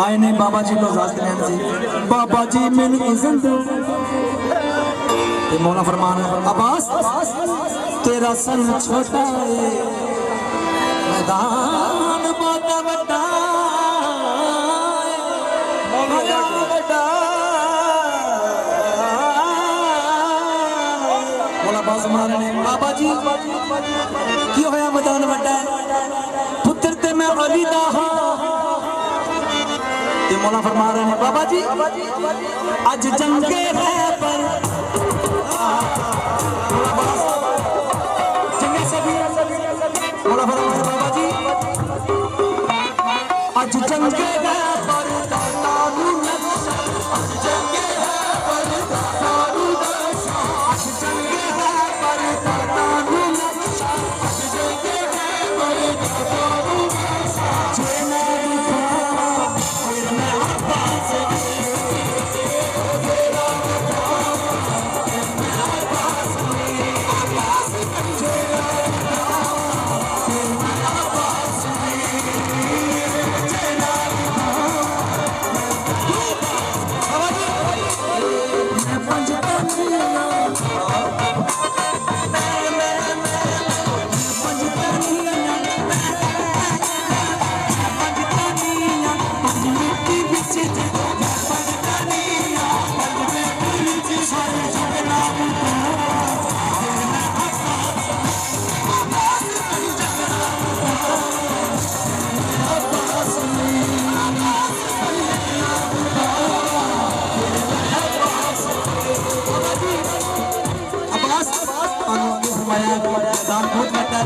आए ने बाबा जी को इजाजत लेने जी। बाबा जी मैंने इज़्ज़त दो ते मौला फरमान अब्बास तेरा सन छोटा है मैदान बहुत बड़ा मौला बास मारने बाबा जी की होया मैदान बड़ा पुत्र ते मैं अली दा हां ते मौला फरमा रहे हैं बाबा जी आज जंगे है पर जंगे से भी मौला फरमा रहे बाबा जी आज जंगे है पर तारू नक्शा आज जंगे है पर तारू नक्शा आज जंगे है पर तारू नक्शा आज जंगे है पर तारू नक्शा जेना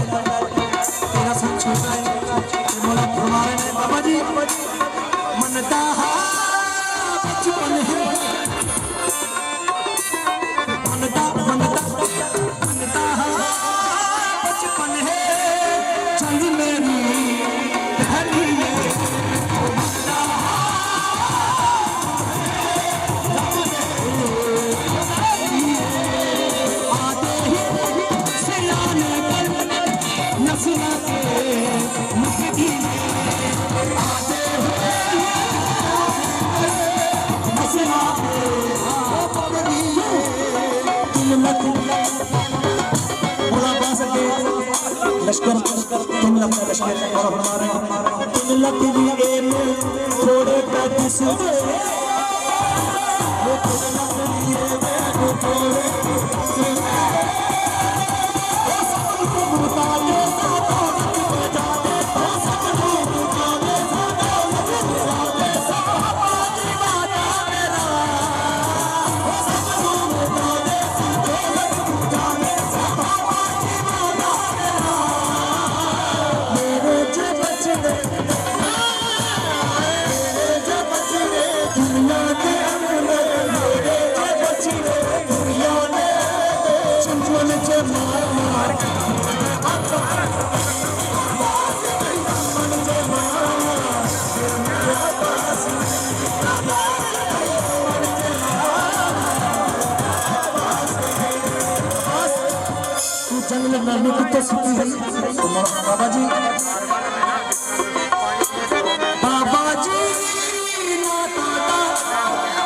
तेरा सन छोटा है मौला फरमा रहे हैं बाबा जी मनता बचपन है मनता मनता मनता बचपन है चल मेरी पहली है लश्कर तुम लगता लश्कर और हमारे तुम लगती ये थोड़े पैसे से वो तुम लगती ये थोड़े से जंगल में कितने सीखी है बाबा जी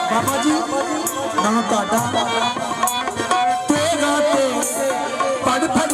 बाबा जी ना काटा तेरा ते पढ़ पढ़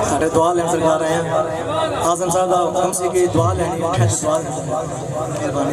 साढ़े दुआ लेने सरकार आए हैं आजम साहब का हुक्म सी कि दुआ लेनी दुआ मेहरबानी